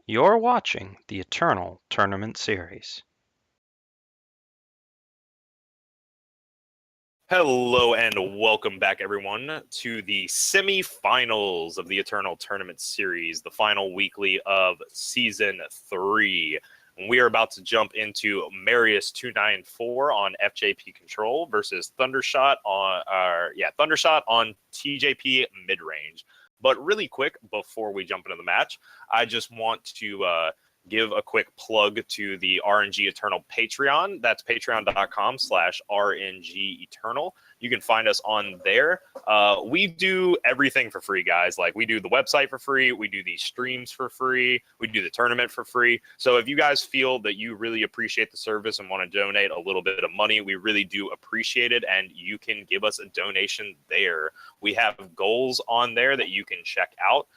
You're watching the Eternal Tournament Series. Hello and welcome back, everyone, to the semifinals of the Eternal Tournament Series, the final weekly of Season 3. We are about to jump into Marius 294 on FJP Control versus Thundershot on TJP Midrange. But really quick, before we jump into the match, I just want to give a quick plug to the aReNGee Eternal Patreon. That's patreon.com/aReNGee Eternal. You can find us on there. We do everything for free, guys. Like, we do the website for free. We do these streams for free. We do the tournament for free. So if you guys feel that you really appreciate the service and want to donate a little bit of money, we really do appreciate it. And you can give us a donation there. We have goals on there that you can check out.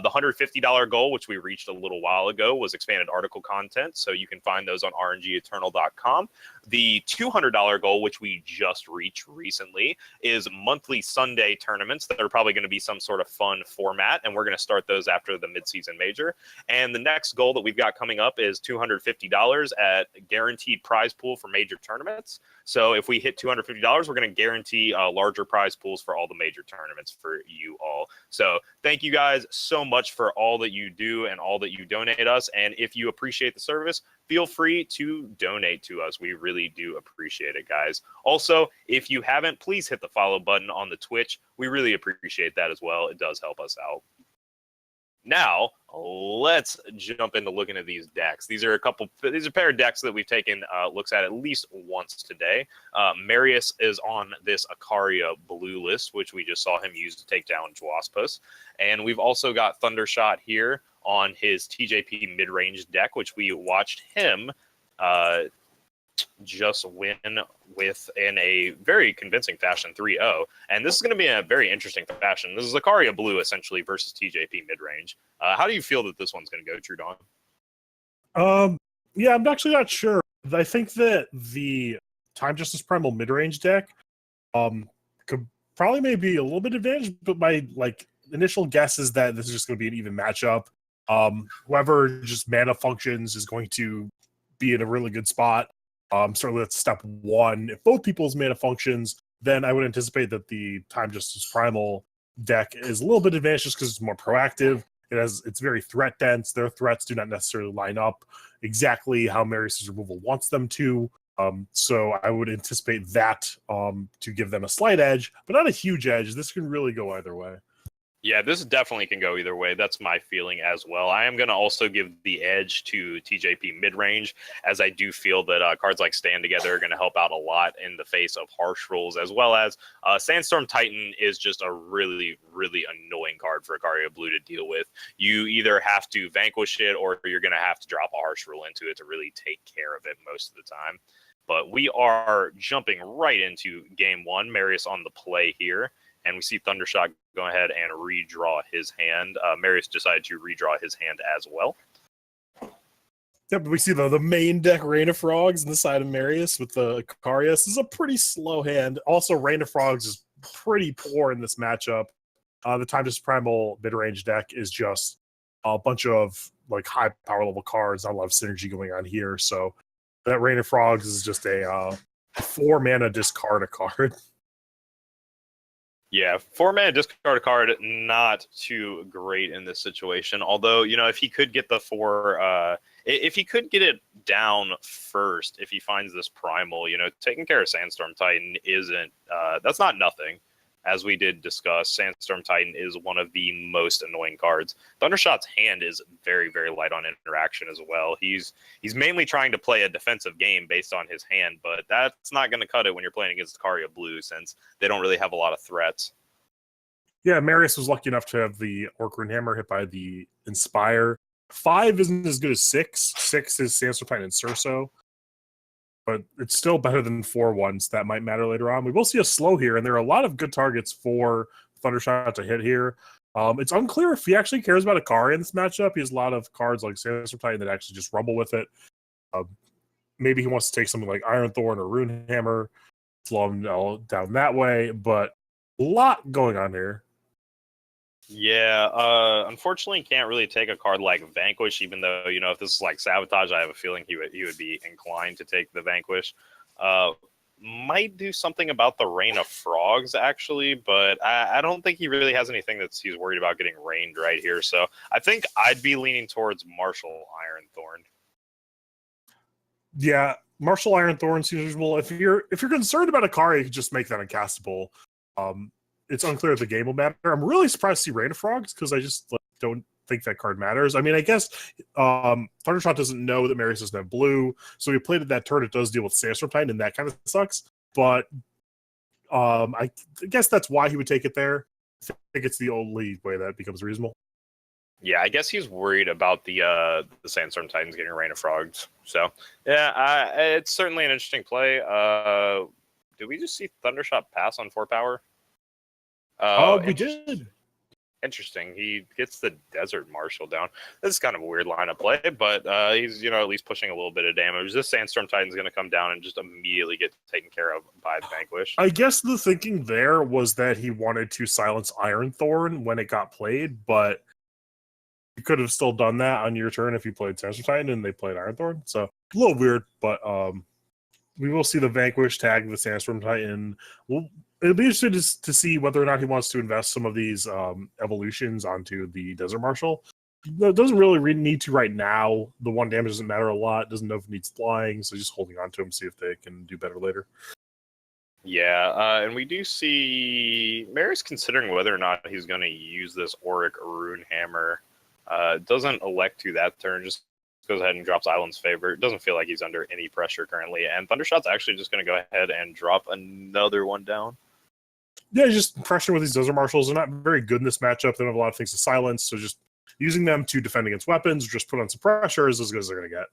The $150 goal, which we reached a little while ago, was expanded article content. So you can find those on aReNGeeeternal.com. The $200 goal, which we just reached recently, is monthly Sunday tournaments that are probably going to be some sort of fun format, and we're going to start those after the midseason major. And the next goal that we've got coming up is $250 at guaranteed prize pool for major tournaments. So if we hit $250, we're going to guarantee larger prize pools for all the major tournaments for you all. So thank you guys so much for all that you do and all that you donate us. And if you appreciate the service, feel free to donate to us. We really do appreciate it, guys. Also, if you haven't, please hit the follow button on the Twitch. We really appreciate that as well. It does help us out. Now, let's jump into looking at these decks. These are a pair of decks that we've taken looks at least once today. Marius is on this Ikaria blue list, which we just saw him use to take down Dwaspus. And we've also got Thundershot here on his TJP mid-range deck, which we watched him just win with in a very convincing fashion 3-0. And this is going to be a very interesting fashion. This is Ikaria blue essentially versus TJP mid-range. How do you feel that this one's going to go, Truedawn? Yeah, I'm actually not sure. I think that the Time Justice Primal mid-range deck could probably maybe a little bit advantage, but my initial guess is that this is just going to be an even matchup. Whoever just mana functions is going to be in a really good spot. Certainly that's step one. If both people's mana functions, then I would anticipate that the Time Justice Primal deck is a little bit advanced just because it's more proactive. It's very threat dense. Their threats do not necessarily line up exactly how Marius's removal wants them to. So I would anticipate that to give them a slight edge, but not a huge edge. This can really go either way. Yeah, this definitely can go either way. That's my feeling as well. I am going to also give the edge to TJP mid-range, as I do feel that cards like Stand Together are going to help out a lot in the face of harsh rules, as well as Sandstorm Titan is just a really, really annoying card for Ikaria Blue to deal with. You either have to vanquish it or you're going to have to drop a harsh rule into it to really take care of it most of the time. But we are jumping right into game one. Marius on the play here. And we see Thundershot go ahead and redraw his hand. Marius decided to redraw his hand as well. Yep, we see the main deck Rain of Frogs on the side of Marius with the Ikaria. This is a pretty slow hand. Also, Rain of Frogs is pretty poor in this matchup. The Time Justice Primal mid-range deck is just a bunch of high power level cards. Not a lot of synergy going on here. So that Rain of Frogs is just a 4 mana discard a card. Yeah, 4 mana discard a card, not too great in this situation. Although, if he could get the 4, if he could get it down first, if he finds this primal, taking care of Sandstorm Titan isn't, that's not nothing. As we did discuss, Sandstorm Titan is one of the most annoying cards. Thundershot's hand is very, very light on interaction as well. He's mainly trying to play a defensive game based on his hand, but that's not going to cut it when you're playing against Ikaria Blue, since they don't really have a lot of threats. Yeah, Marius was lucky enough to have the Orc Runehammer hit by the Inspire. 5 isn't as good as 6. 6 is Sandstorm Titan and Cerso. But it's still better than 4 ones. That might matter later on. We will see a slow here, and there are a lot of good targets for Thundershot to hit here. It's unclear if he actually cares about Ikaria in this matchup. He has a lot of cards like Sandstorm Titan that actually just rumble with it. Maybe he wants to take something like Iron Thorn or Runehammer, slow him down that way, but a lot going on here. Yeah, unfortunately, can't really take a card like Vanquish, even though, if this is like Sabotage, I have a feeling he would be inclined to take the Vanquish. Might do something about the Rain of Frogs, actually, but I don't think he really has anything he's worried about getting rained right here. So I think I'd be leaning towards Martial Ironthorn. Yeah, Martial Ironthorn seems reasonable. If you're concerned about Akari, you can just make that uncastable. It's unclear if the game will matter. I'm really surprised to see Rain of Frogs because I just don't think that card matters. I mean, I guess Thundershot doesn't know that Marius doesn't have blue, so he played it that turn. It does deal with Sandstorm Titan, and that kind of sucks. But I guess that's why he would take it there. I think it's the only way that becomes reasonable. Yeah, I guess he's worried about the Sandstorm Titans getting Rain of Frogs. So yeah, it's certainly an interesting play. Did we just see Thundershot pass on 4 power? We did. Interesting. He gets the Desert Marshal down. This is kind of a weird line of play, but he's at least pushing a little bit of damage. This Sandstorm Titan's going to come down and just immediately get taken care of by the Vanquish. I guess the thinking there was that he wanted to silence Ironthorn when it got played, but you could have still done that on your turn if you played Sandstorm Titan and they played Ironthorn. So a little weird, but we will see the Vanquish tag the Sandstorm Titan. It'll be interesting to see whether or not he wants to invest some of these evolutions onto the Desert Marshal. It doesn't really need to right now. The 1 damage doesn't matter a lot. Doesn't know if it needs flying, so just holding on to him, see if they can do better later. Yeah, and we do see Mary's considering whether or not he's going to use this Auric Rune Hammer. Doesn't elect to that turn, just goes ahead and drops Island's favor. It doesn't feel like he's under any pressure currently, and Thundershot's actually just going to go ahead and drop another one down. Yeah, just pressure with these Desert Marshals. They're not very good in this matchup. They don't have a lot of things to silence, so just using them to defend against weapons, just put on some pressure is as good as they're going to get.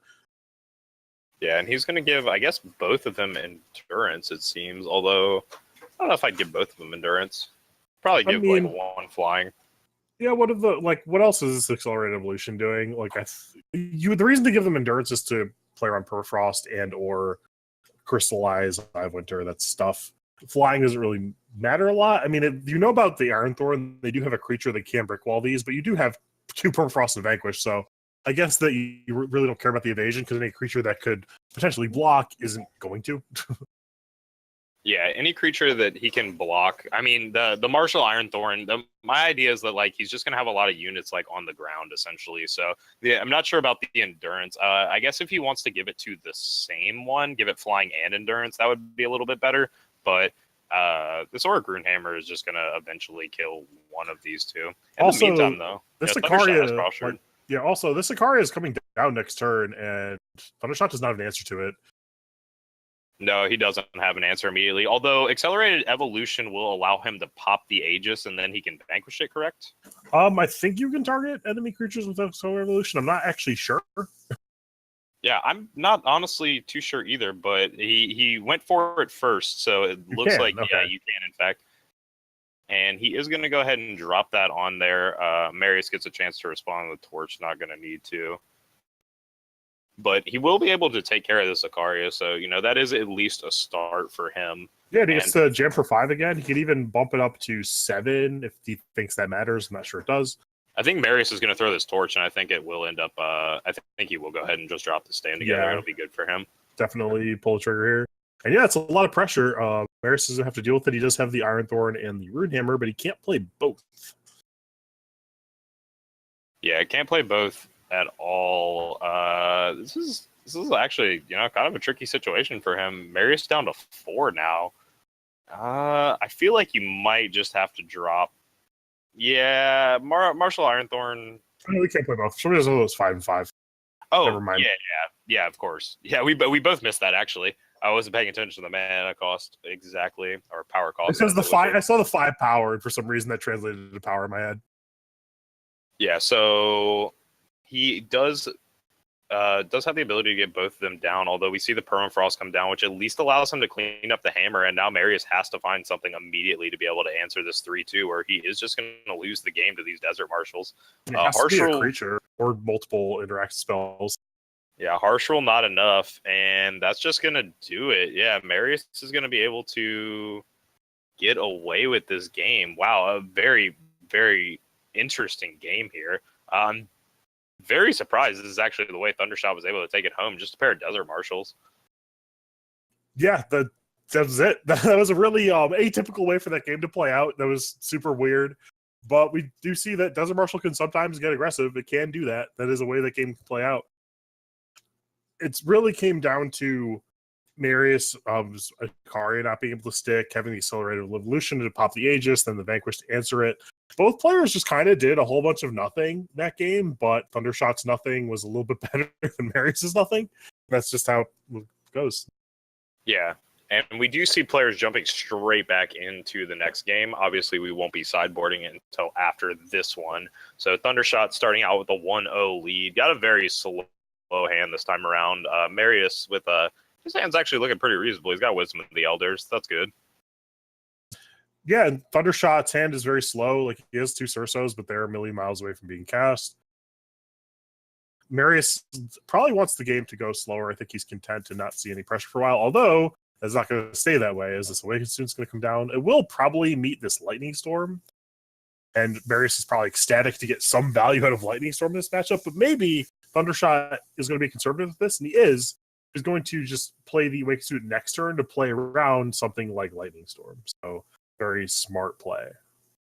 Yeah, and he's going to give, I guess, both of them endurance, it seems, although I don't know if I'd give both of them endurance. Probably give like 1 flying. Yeah, what else is this accelerated evolution doing? The reason to give them endurance is to play around Permafrost and or crystallize Winter. That's stuff. Flying doesn't really matter a lot. I mean, about the Ironthorn, they do have a creature that can brick wall these, but you do have 2 Permafrost and Vanquish, so I guess that you really don't care about the evasion because any creature that could potentially block isn't going to. Yeah, any creature that he can block. I mean, the Martial Ironthorn, my idea is that he's just going to have a lot of units on the ground essentially. So yeah, I'm not sure about the endurance. I guess if he wants to give it to the same one, give it flying and endurance, that would be a little bit better. But this Auric Rune Hammer is just going to eventually kill one of these two. In the meantime, though, this Sicaria, also this Sicaria is coming down next turn, and Thundershot does not have an answer to it. No, he doesn't have an answer immediately. Although Accelerated Evolution will allow him to pop the Aegis, and then he can vanquish it. Correct? I think you can target enemy creatures with Accelerated Evolution. I'm not actually sure. Yeah, I'm not honestly too sure either, but he went for it first, so it looks like okay. Yeah, you can in fact. And he is going to go ahead and drop that on there. Marius gets a chance to respond with Torch, not going to need to. But he will be able to take care of this Sicaria, so that is at least a start for him. Yeah, he gets to jam for 5 again. He can even bump it up to 7 if he thinks that matters. I'm not sure it does. I think Marius is going to throw this Torch, and I think it will end up. I think he will go ahead and just drop the stand together. Yeah. It'll be good for him. Definitely pull the trigger here. And yeah, it's a lot of pressure. Marius doesn't have to deal with it. He does have the Ironthorn and the Rune Hammer, but he can't play both. Yeah, can't play both at all. This is actually kind of a tricky situation for him. Marius down to 4 now. I feel like you might just have to drop. Yeah, Martial Ironthorn. No, we can't play both. Somebody does all those 5 and 5. Oh, never mind. Yeah, of course. Yeah, we both missed that actually. I wasn't paying attention to the mana cost exactly, or power cost. Because the 5, I saw the 5 power, and for some reason that translated to power in my head. Yeah, so he does have the ability to get both of them down, although we see the Permafrost come down, which at least allows him to clean up the hammer, and now Marius has to find something immediately to be able to answer this 3-2, or he is just going to lose the game to these Desert Marshals. It has to be a creature or multiple interact spells. Yeah, Harsh Rule not enough, and that's just going to do it. Yeah, Marius is going to be able to get away with this game. Wow, a very, very interesting game here. Very surprised this is actually the way Thundershot was able to take it home. Just a pair of Desert Marshals. Yeah, that was it. That was a really atypical way for that game to play out. That was super weird. But we do see that Desert Marshal can sometimes get aggressive. It can do that. That is a way that game can play out. It's really came down to Marius Akari not being able to stick, having the accelerated evolution to pop the Aegis, then the Vanquish to answer it. Both players just kind of did a whole bunch of nothing that game, but Thundershot's nothing was a little bit better than Marius's nothing. That's just how it goes. Yeah, and we do see players jumping straight back into the next game. Obviously, we won't be sideboarding it until after this one. So Thundershot starting out with a 1-0 lead. Got a very slow hand this time around. Marius with his hand's actually looking pretty reasonable. He's got Wisdom of the Elders. That's good. Yeah, and Thundershot's hand is very slow. Like, he has 2 Sursos, but they're a million miles away from being cast. Marius probably wants the game to go slower. I think he's content to not see any pressure for a while, although it's not going to stay that way, as this Awakened Student's going to come down. It will probably meet this Lightning Storm, and Marius is probably ecstatic to get some value out of Lightning Storm in this matchup, but maybe Thundershot is going to be conservative with this, and he is going to just play the Awakened Student next turn to play around something like Lightning Storm. So, very smart play.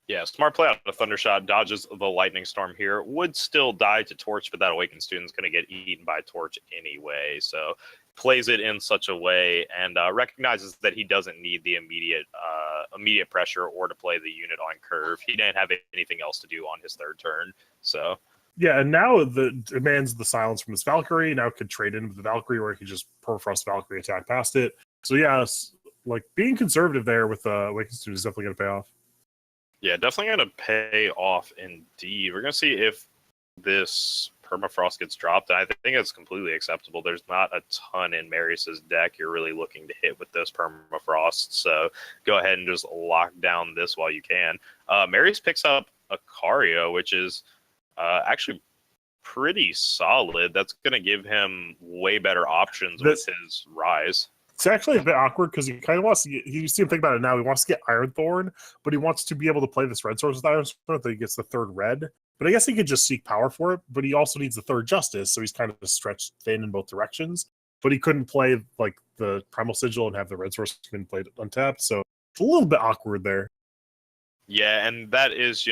Yeah, smart play out of Thundershot, dodges the Lightning Storm here. Would still die to Torch, but that Awakened Student's going to get eaten by Torch anyway. So plays it in such a way and recognizes that he doesn't need the immediate pressure or to play the unit on curve. He didn't have anything else to do on his third turn. So yeah, and now the demands the silence from his Valkyrie. Now could trade in with the Valkyrie, or he could just Permafrost Valkyrie attack past it. So yeah, like being conservative there with Awakened Student is definitely going to pay off. Yeah, definitely going to pay off indeed. We're going to see if this Permafrost gets dropped. And I think it's completely acceptable. There's not a ton in Marius's deck you're really looking to hit with this Permafrost. So go ahead and just lock down this while you can. Marius picks up Acario, which is actually pretty solid. That's going to give him way better options with his Rise. It's actually a bit awkward because he kind of wants to get, you see him think about it now, he wants to get Ironthorn, but he wants to be able to play this red source with Ironthorn that he gets the 3rd red. But I guess he could just seek power for it, but he also needs the 3rd Justice, so he's kind of stretched thin in both directions. But he couldn't play like the Primal Sigil and have the red source been played untapped, so it's a little bit awkward there. Yeah, and that is,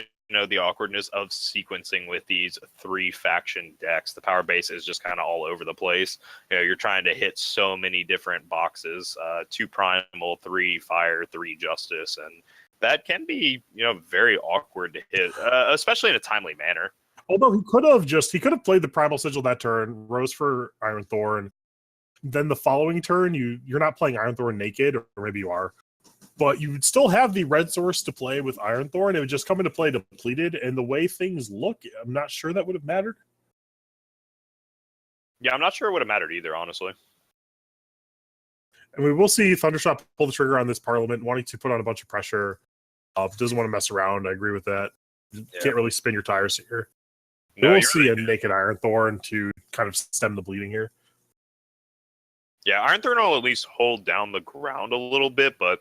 the awkwardness of sequencing with these 3 faction decks. The power base is just kind of all over the place. You're trying to hit so many different boxes, 2 primal, 3 fire, 3 justice, and that can be, very awkward to hit, especially in a timely manner. Although he could have played the Primal Sigil that turn, rose for Ironthorn, then the following turn you're not playing Ironthorn naked, or maybe you are. But you would still have the red source to play with Ironthorn. It would just come into play depleted, and the way things look, I'm not sure that would have mattered. Yeah, I'm not sure it would have mattered either, honestly. And we will see Thundershot pull the trigger on this Parliament, wanting to put on a bunch of pressure. Doesn't want to mess around. I agree with that. Yeah. Can't really spin your tires here. No, we'll see a naked Ironthorn to kind of stem the bleeding here. Yeah, Ironthorn will at least hold down the ground a little bit, but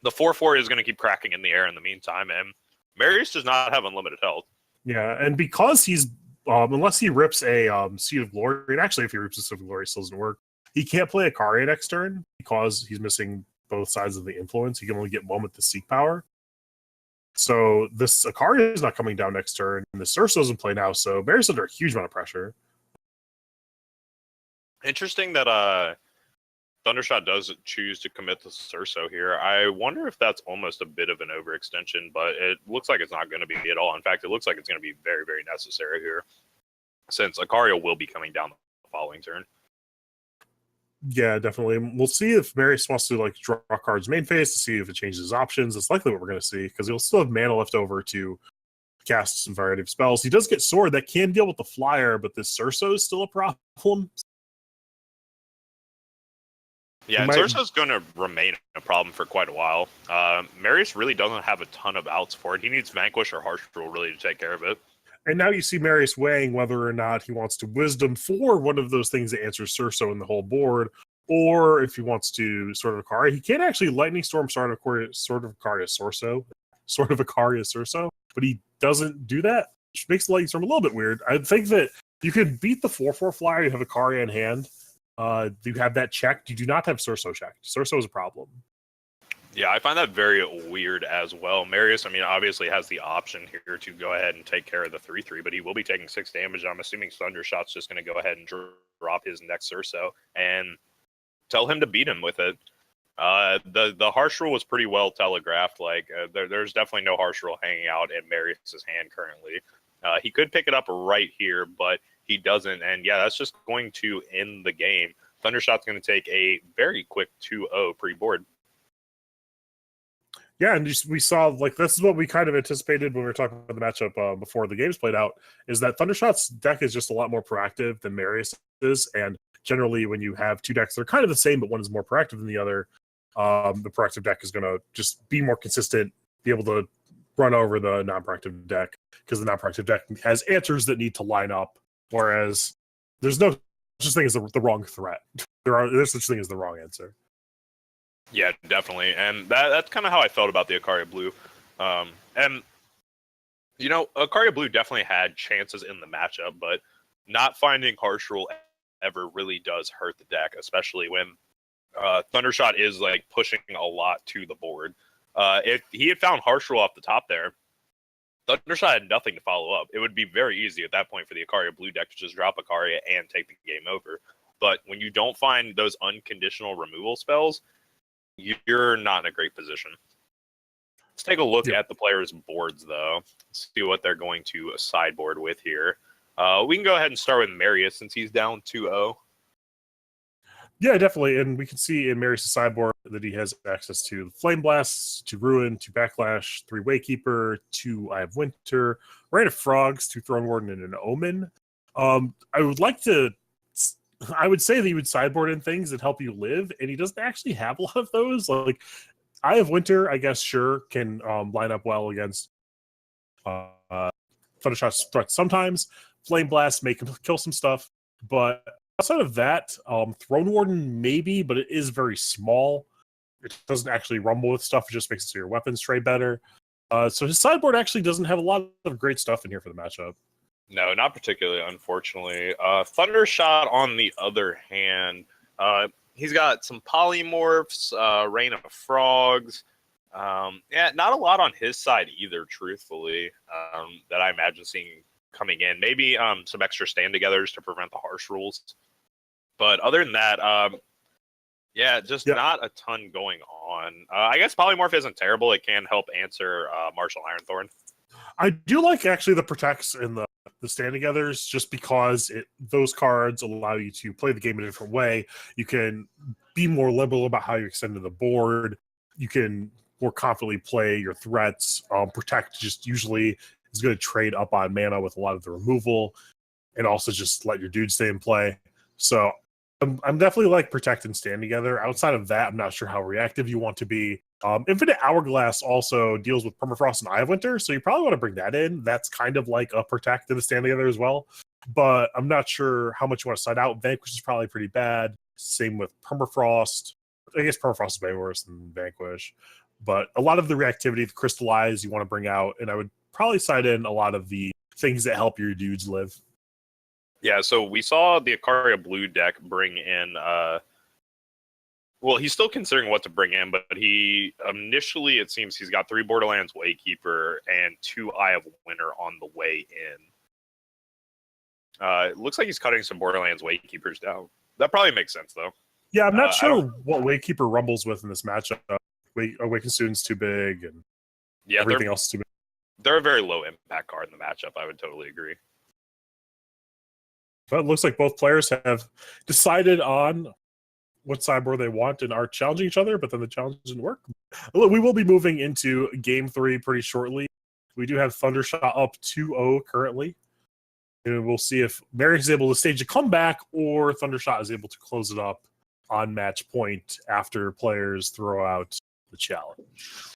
the 4/4 is going to keep cracking in the air in the meantime, and Marius does not have unlimited health. Yeah, and because he's, unless he rips a Seed of Glory, and actually if he rips a Seed of Glory, it still doesn't work, he can't play Acaria next turn because he's missing both sides of the influence. He can only get one with the Seek power. So this Acaria is not coming down next turn, and the Surso doesn't play now, so Marius is under a huge amount of pressure. Interesting that Thundershot does choose to commit to Surso here. I wonder if that's almost a bit of an overextension, but it looks like it's not going to be at all. In fact, it looks like it's going to be very, very necessary here, since Acario will be coming down the following turn. Yeah, definitely. We'll see if Marius wants to draw cards main phase to see if it changes his options. It's likely what we're going to see, because he'll still have mana left over to cast some variety of spells. He does get Sword that can deal with the flyer, but this Surso is still a problem. Yeah, and Surso's going to remain a problem for quite a while. Marius really doesn't have a ton of outs for it. He needs Vanquish or Harsh Rule really to take care of it. And now you see Marius weighing whether or not he wants to Wisdom for one of those things that answers Surso in the whole board, or if he wants to Sword of Acaria. He can actually Lightning Storm Sword of Acaria Surso. but he doesn't do that, which makes the Lightning Storm a little bit weird. I think that you could beat the 4/4 flyer. You have Ikaria in hand. You have that checked. You do not have Surso checked. Surso is a problem. Yeah, I find that very weird as well. Marius, I mean, obviously has the option here to go ahead and take care of the 3/3, but he will be taking 6 damage. I'm assuming Thundershot's just going to go ahead and drop his next Surso and tell him to beat him with it. The harsh rule was pretty well telegraphed. Like, there's definitely no harsh rule hanging out in Marius's hand currently. He could pick it up right here, but he doesn't. And yeah, that's just going to end the game. Thundershot's going to take a very quick 2-0 pre-board. Yeah, and we saw, like, this is what we kind of anticipated when we were talking about the matchup before the games played out, is that Thundershot's deck is just a lot more proactive than Marius is, and generally when you have two decks that are kind of the same, but one is more proactive than the other, the proactive deck is going to just be more consistent, be able to run over the non-proactive deck, because the non-proactive deck has answers that need to line up, whereas there's no such thing as the wrong threat. There's such thing as the wrong answer. Yeah, definitely. And that's kind of how I felt about the Ikaria Blue. And, you know, Ikaria Blue definitely had chances in the matchup, but not finding Harsh Rule ever really does hurt the deck, especially when Thundershot is, like, pushing a lot to the board. If he had found Harsh Rule off the top there, Thundershot had nothing to follow up. It would be very easy at that point for the Ikaria Blue deck to just drop Ikaria and take the game over. But when you don't find those unconditional removal spells, you're not in a great position. Let's take a look at the players' boards, though. See what they're going to sideboard with here. We can go ahead and start with Marius since he's down 2-0. Yeah, definitely. And we can see in Marius' sideboard that he has access to Flame Blasts, to Ruin, to Backlash, 3 Waykeeper, 2 Eye of Winter, Rain of Frogs, 2 Throne Warden, and an Omen. I would say that you would sideboard in things that help you live, and he doesn't actually have a lot of those. Like, Eye of Winter, I guess, sure, can line up well against Thundershot's threats sometimes. Flame Blast may kill some stuff, but outside of that, Throne Warden maybe, but it is very small. It doesn't actually rumble with stuff. It just makes it so your weapons trade better. So his sideboard actually doesn't have a lot of great stuff in here for the matchup. No, not particularly, unfortunately. Thundershot, on the other hand, he's got some polymorphs, Rain of Frogs. Yeah, not a lot on his side either, truthfully, that I imagine seeing coming in. Maybe some extra stand-togethers to prevent the harsh rules. But other than that, not a ton going on. I guess polymorph isn't terrible. It can help answer Martial Ironthorn. I do like, actually, the protects and the stand-togethers, just because those cards allow you to play the game in a different way. You can be more liberal about how you extend to the board. You can more confidently play your threats. Protect just usually is going to trade up on mana with a lot of the removal, and also just let your dude stay in play. So I'm definitely like Protect and Stand Together. Outside of that, I'm not sure how reactive you want to be. Infinite Hourglass also deals with Permafrost and Eye of Winter, so you probably want to bring that in. That's kind of like a Protect and a Stand Together as well. But I'm not sure how much you want to side out. Vanquish is probably pretty bad. Same with Permafrost. I guess Permafrost is way worse than Vanquish. But a lot of the reactivity, the Crystallize, you want to bring out, and I would probably side in a lot of the things that help your dudes live. Yeah, so we saw the Ikaria Blue deck bring in... well, he's still considering what to bring in, but he initially, it seems he's got 3 Borderlands Waykeeper and 2 Eye of Winter on the way in. It looks like he's cutting some Borderlands Waykeepers down. That probably makes sense, though. Yeah, I'm not sure what Waykeeper rumbles with in this matchup. Awaken Student's too big, and everything else is too big. They're a very low impact card in the matchup. I would totally agree. But it looks like both players have decided on what sideboard they want and are challenging each other, but then the challenge didn't work. We will be moving into Game 3 pretty shortly. We do have Thundershot up 2-0 currently. And we'll see if Marius is able to stage a comeback or Thundershot is able to close it up on match point after players throw out the challenge.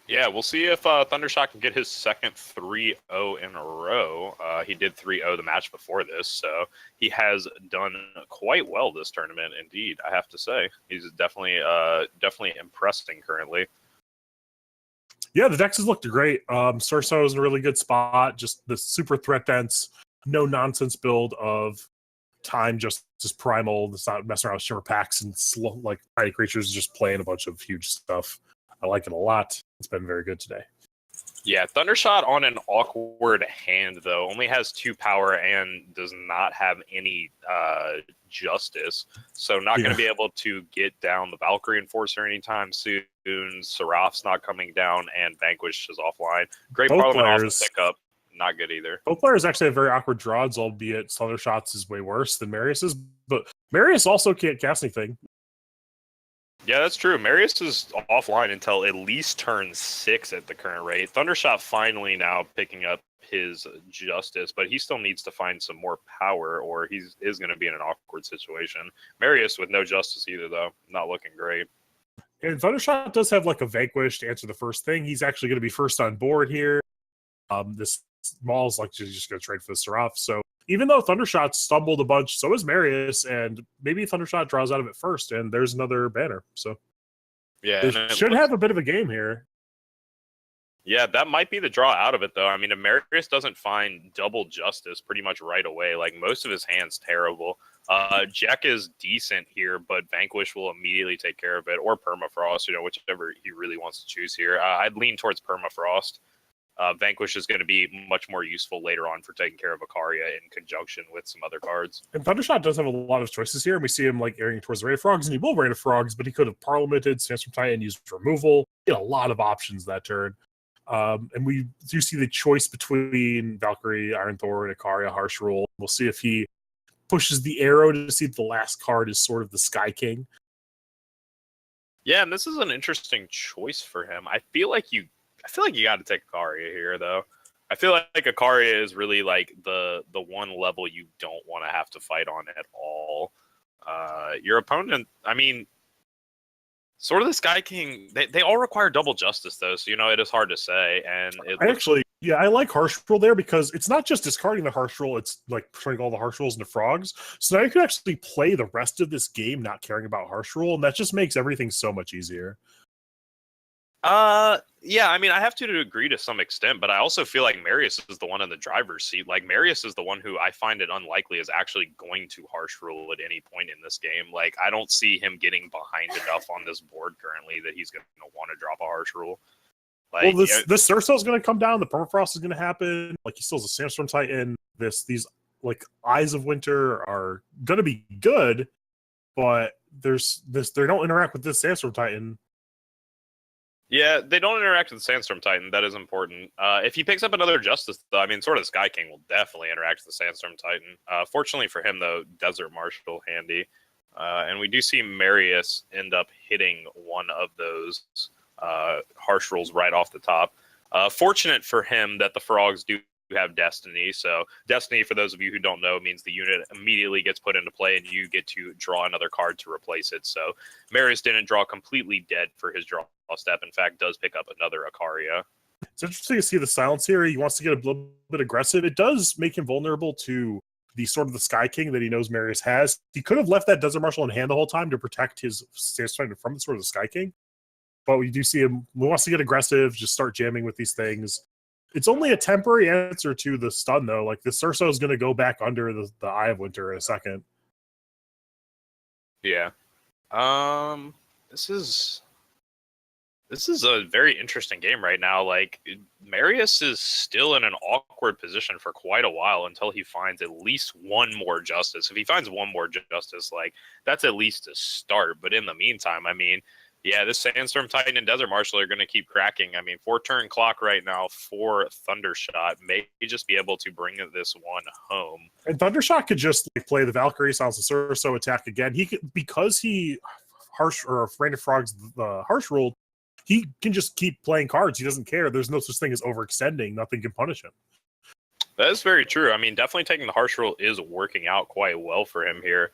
Yeah, we'll see if Thundershot can get his second 3-0 in a row. He did 3-0 the match before this, so he has done quite well this tournament, indeed, I have to say. He's definitely impressing currently. Yeah, the decks has looked great. Surso is in a really good spot. Just the super threat dense, no nonsense build of time just primal. It's not messing around with shimmer packs and slow like tiny creatures. Just playing a bunch of huge stuff. I like it a lot. It's been very good today. Yeah, Thundershot on an awkward hand, though, only has 2 power and does not have any justice. So not going to be able to get down the Valkyrie Enforcer anytime soon. Seraph's not coming down, and Vanquish is offline. Great Both Parliament off players, the pickup. Not good either. Both players actually have very awkward draws, albeit Thundershots is way worse than Marius's. But Marius also can't cast anything. Yeah, that's true. Marius is offline until at least turn 6 at the current rate. Thundershot finally now picking up his justice, but he still needs to find some more power or he is going to be in an awkward situation. Marius with no justice either, though. Not looking great. And Thundershot does have like a Vanquish to answer the first thing. He's actually going to be first on board here. This Maul is like just going to trade for the Seraph. So even though Thundershot stumbled a bunch, so is Marius, and maybe Thundershot draws out of it first, and there's another banner. So yeah, they should have a bit of a game here. Yeah, that might be the draw out of it, though. I mean, if Marius doesn't find double justice pretty much right away, like most of his hand's terrible. Jack is decent here, but Vanquish will immediately take care of it, or Permafrost, whichever he really wants to choose here. I'd lean towards Permafrost. Vanquish is going to be much more useful later on for taking care of Ikaria in conjunction with some other cards. And Thundershot does have a lot of choices here, and we see him like airing towards the Raid of Frogs, and he will Raid of Frogs, but he could have Parliamented, Sandstorm Titan, used removal. He had a lot of options that turn. And we do see the choice between Valkyrie, Iron Thor, and Ikaria, Harsh Rule. We'll see if he pushes the arrow to see if the last card is sort of the Sky King. Yeah, and this is an interesting choice for him. I feel like you got to take Ikaria here, though. I feel like Ikaria is really like the one level you don't want to have to fight on at all. Your opponent, I mean, sort of the Sky King, they all require double justice, though, so, it is hard to say. And I like Harsh Rule there because it's not just discarding the Harsh Rule, it's like turning all the Harsh Rules into frogs. So now you can actually play the rest of this game not caring about Harsh Rule, and that just makes everything so much easier. Yeah, I mean, I have to agree to some extent, but I also feel like Marius is the one in the driver's seat. Like, Marius is the one who I find it unlikely is actually going to Harsh Rule at any point in this game. Like, I don't see him getting behind enough on this board currently that he's going to want to drop a Harsh Rule. Like, well, this Surso is going to come down. The Permafrost is going to happen. Like, he still has a Sandstorm Titan. These like Eyes of Winter are going to be good, but they don't interact with this Sandstorm Titan. Yeah, they don't interact with the Sandstorm Titan. That is important. If he picks up another Justice, though, I mean, sort of the Sky King will definitely interact with the Sandstorm Titan. Fortunately for him, though, Desert Marshal handy. And we do see Marius end up hitting one of those Harsh Rules right off the top. Fortunate for him that the Frogs do have Destiny. So Destiny, for those of you who don't know, means the unit immediately gets put into play and you get to draw another card to replace it. So Marius didn't draw completely dead for his draw step. In fact, does pick up another Ikaria. It's interesting to see the silence here. He wants to get a little bit aggressive. It does make him vulnerable to the sort of the Sky King that he knows Marius has. He could have left that Desert Marshal in hand the whole time to protect his Sandstorm from the sort of the Sky King. But we do see him, he wants to get aggressive, just start jamming with these things. It's only a temporary answer to the stun, though. Like, the Surso is going to go back under the Eye of Winter in a second. Yeah. This is a very interesting game right now. Like, Marius is still in an awkward position for quite a while until he finds at least one more Justice. If he finds one more Justice, like, that's at least a start. But in the meantime, I mean, yeah, this Sandstorm Titan and Desert Marshal are going to keep cracking. I mean, 4-turn clock right now for Thundershot may just be able to bring this one home. And Thundershot could just play the Valkyrie, silence the Surso, attack again. He could, because he Rain of Frogs the Harsh Rule, he can just keep playing cards. He doesn't care. There's no such thing as overextending. Nothing can punish him. That is very true. I mean, definitely taking the Harsh Rule is working out quite well for him here.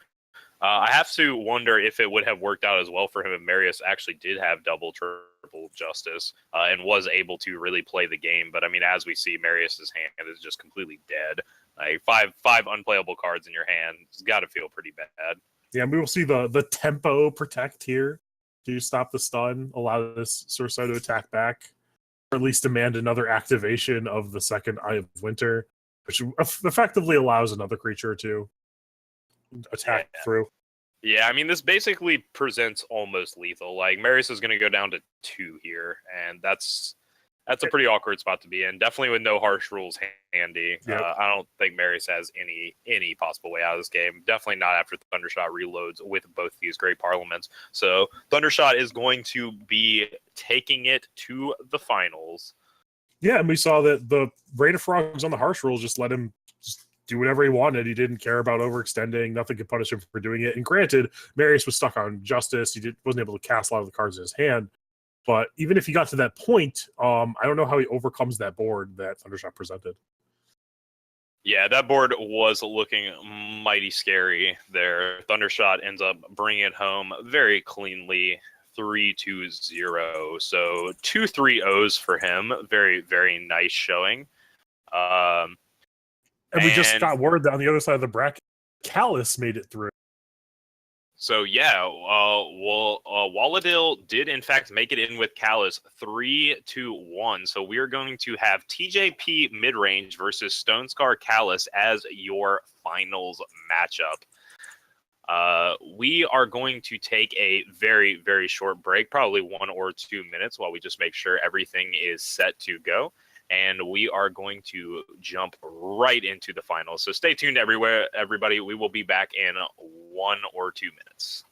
I have to wonder if it would have worked out as well for him if Marius actually did have double, triple Justice and was able to really play the game. But I mean, as we see, Marius's hand is just completely dead. Like five unplayable cards in your hand. It's got to feel pretty bad. Yeah, we will see the tempo protect here to stop the stun, allow this Surso to attack back. at least demand another activation of the second Eye of Winter, which effectively allows another creature to attack through. Yeah, I mean, this basically presents almost lethal. Like, Marius is going to go down to 2 here, and that's a pretty awkward spot to be in. Definitely with no harsh rules handy. Yep. I don't think Marius has any possible way out of this game. Definitely not after Thundershot reloads with both these Great Parliaments. So Thundershot is going to be taking it to the finals. Yeah, and we saw that the Rain of Frogs on the harsh rules just let him just do whatever he wanted. He didn't care about overextending. Nothing could punish him for doing it. And granted, Marius was stuck on Justice. He wasn't able to cast a lot of the cards in his hand. But even if he got to that point, I don't know how he overcomes that board that Thundershot presented. Yeah, that board was looking mighty scary there. Thundershot ends up bringing it home very cleanly, 3-2-0. So 2 3-0s for him. Very, very nice showing. And we just got word that on the other side of the bracket, Callus made it through. So yeah, Walladale did in fact make it in with Callus 3-1. So we are going to have TJP mid-range versus Stonescar Callus as your finals matchup. We are going to take a very, very short break, probably 1 or 2 minutes, while we just make sure everything is set to go. And we are going to jump right into the finals. So stay tuned everywhere, everybody. We will be back in 1 or 2 minutes.